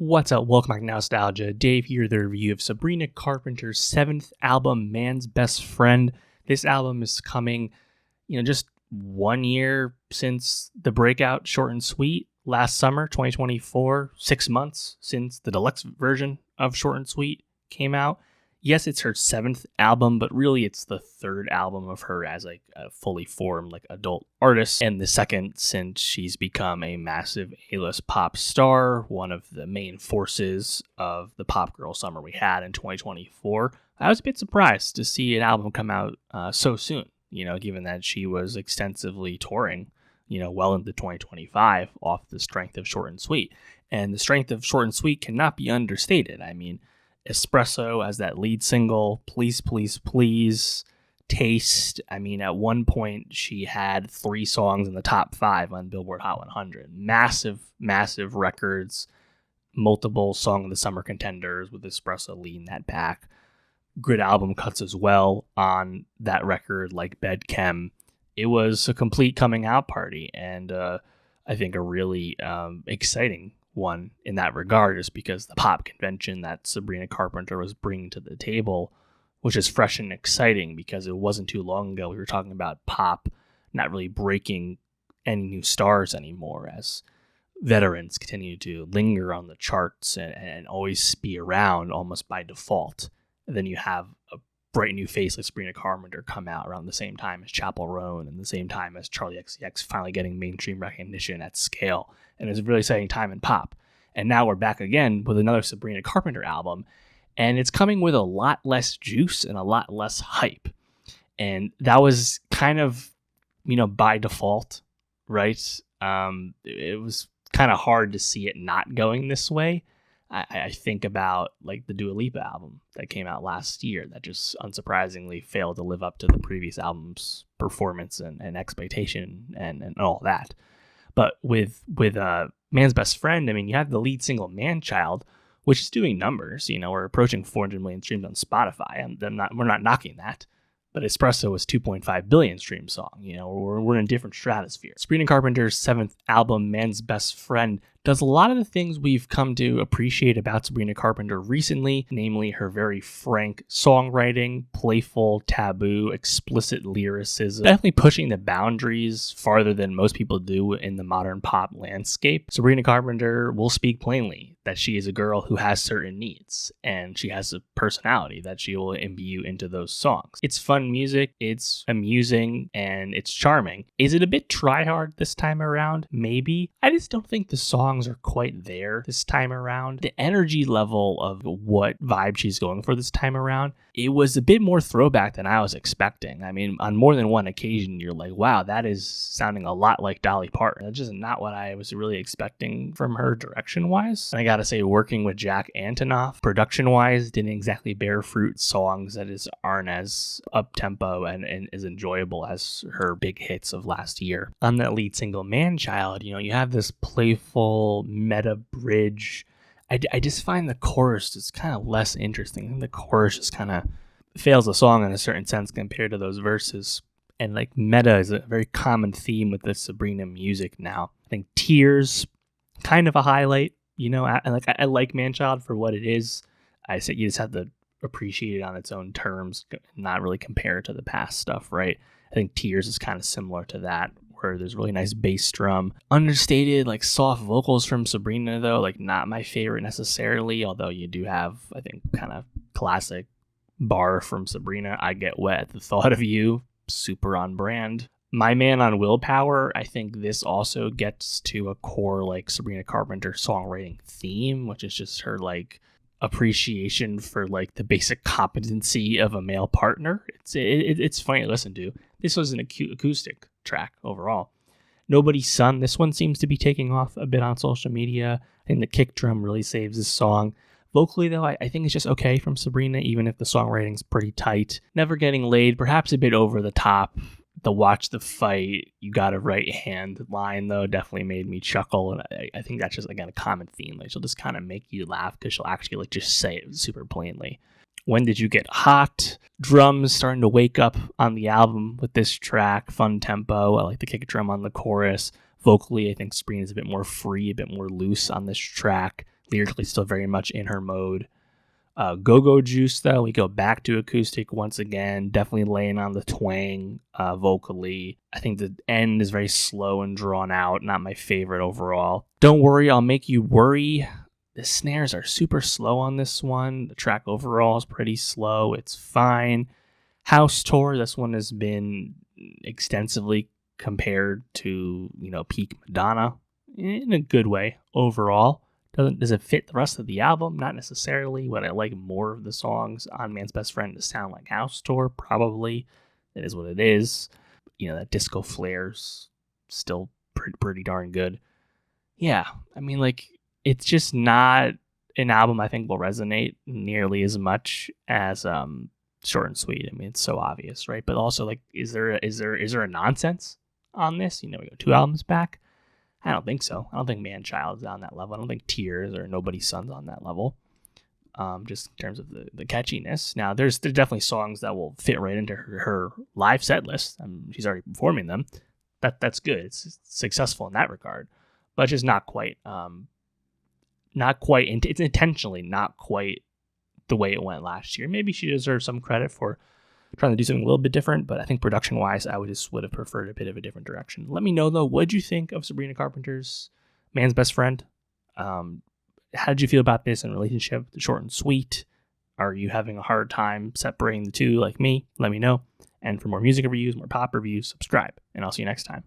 What's up? Welcome back to Nowstalgia. Dave here, the review of Sabrina Carpenter's 7th album, Man's Best Friend. This album is coming, just 1 year since the breakout, Short and Sweet, last summer, 2024, 6 months since the deluxe version of Short and Sweet came out. Yes, it's her 7th album, but really it's the 3rd album of her as a fully formed adult artist, and the 2nd since she's become a massive A-list pop star, one of the main forces of the pop girl summer we had in 2024. I was a bit surprised to see an album come out so soon, given that she was extensively touring, well into 2025 off the strength of Short and Sweet. And the strength of Short and Sweet cannot be understated. I mean, Espresso as that lead single, Please, Please, Please, Taste. I mean, at one point she had 3 songs in the top 5 on Billboard Hot 100. Massive, massive records, multiple Song of the Summer contenders with Espresso leading that pack. Good album cuts as well on that record, like Bed Chem. It was a complete coming out party, and I think a really exciting one in that regard, just because the pop convention that Sabrina Carpenter was bringing to the table, which is fresh and exciting, because it wasn't too long ago we were talking about pop not really breaking any new stars anymore, as veterans continue to linger on the charts and always be around almost by default. And then you have a bright new face like Sabrina Carpenter come out around the same time as Chappell Roan and the same time as Charlie XCX finally getting mainstream recognition at scale. And it's a really exciting time in pop. And now we're back again with another Sabrina Carpenter album, and it's coming with a lot less juice and a lot less hype. And that was kind of, by default, right? It was kind of hard to see it not going this way. I think about the Dua Lipa album that came out last year that just unsurprisingly failed to live up to the previous album's performance and expectation and all that. But with Man's Best Friend, I mean, you have the lead single Man Child, which is doing numbers. We're approaching 400 million streams on Spotify. We're not knocking that. But Espresso is 2.5 billion stream song. We're in a different stratosphere. Sabrina Carpenter's 7th album, Man's Best Friend, does a lot of the things we've come to appreciate about Sabrina Carpenter recently, namely her very frank songwriting, playful, taboo, explicit lyricism, definitely pushing the boundaries farther than most people do in the modern pop landscape. Sabrina Carpenter will speak plainly that she is a girl who has certain needs, and she has a personality that she will imbue into those songs. It's fun music, it's amusing, and it's charming. Is it a bit try-hard this time around? Maybe. I just don't think the songs are quite there this time around. The energy level of what vibe she's going for this time around, it was a bit more throwback than I was expecting. I mean, on more than one occasion, you're like, wow, that is sounding a lot like Dolly Parton. That's just not what I was really expecting from her direction-wise. And I gotta say, working with Jack Antonoff, production-wise, didn't exactly bear fruit. Songs that aren't as up-tempo and as enjoyable as her big hits of last year. On that lead single, Man Child, you have this playful meta bridge. I just find the chorus is kind of less interesting. The chorus just kind of fails the song in a certain sense compared to those verses. And meta is a very common theme with the Sabrina music now. I think Tears, kind of a highlight. I like Man Child for what it is. I said you just have to appreciate it on its own terms, not really compare it to the past stuff, right? I think Tears is kind of similar to that, where there's really nice bass drum. Understated, soft vocals from Sabrina, though, not my favorite necessarily, although you do have, I think, kind of classic bar from Sabrina, I Get Wet at the Thought of You, super on brand. My Man on Willpower, I think this also gets to a core, Sabrina Carpenter songwriting theme, which is just her, appreciation for the basic competency of a male partner. It's funny to listen to. This was an acoustic track overall. Nobody's Son, this one seems to be taking off a bit on social media. I think the kick drum really saves this song. Vocally, though, I think it's just okay from Sabrina, even if the songwriting's pretty tight. Never Getting Laid, perhaps a bit over the top. The Watch the Fight, You Got a Right Hand line, though, definitely made me chuckle. And I think that's just, again, a common theme. She'll just kind of make you laugh because she'll actually just say it super plainly. When Did You Get Hot? Drums starting to wake up on the album with this track. Fun tempo. I like the kick drum on the chorus. Vocally, I think Sabrina's a bit more free, a bit more loose on this track. lyrically still very much in her mode. Go-Go Juice, though, we go back to acoustic once again, definitely laying on the twang vocally. I think the end is very slow and drawn out, not my favorite overall. Don't Worry, I'll Make You Worry. The snares are super slow on this one. The track overall is pretty slow. It's fine. House Tour, this one has been extensively compared to, peak Madonna in a good way overall. Does it fit the rest of the album? Not necessarily. Would I like more of the songs on Man's Best Friend to sound like House Tour? Probably. It is what it is. That disco flare's still pretty darn good. Yeah, I mean, it's just not an album I think will resonate nearly as much as Short and Sweet. I mean, it's so obvious, right? But also, is there a nonsense on this? We go 2 albums back. I don't think so. I don't think Man Child is on that level. I don't think Tears or Nobody's Son's on that level. Just in terms of the catchiness. Now, there's definitely songs that will fit right into her live set list. She's already performing them. That's good. It's successful in that regard, but just not quite. It's intentionally not quite the way it went last year. Maybe she deserves some credit for trying to do something a little bit different, but I think production-wise, I would have preferred a bit of a different direction. Let me know, though, what did you think of Sabrina Carpenter's Man's Best Friend? How did you feel about this in relationship to Short and Sweet? Are you having a hard time separating the two like me? Let me know. And for more music reviews, more pop reviews, subscribe, and I'll see you next time.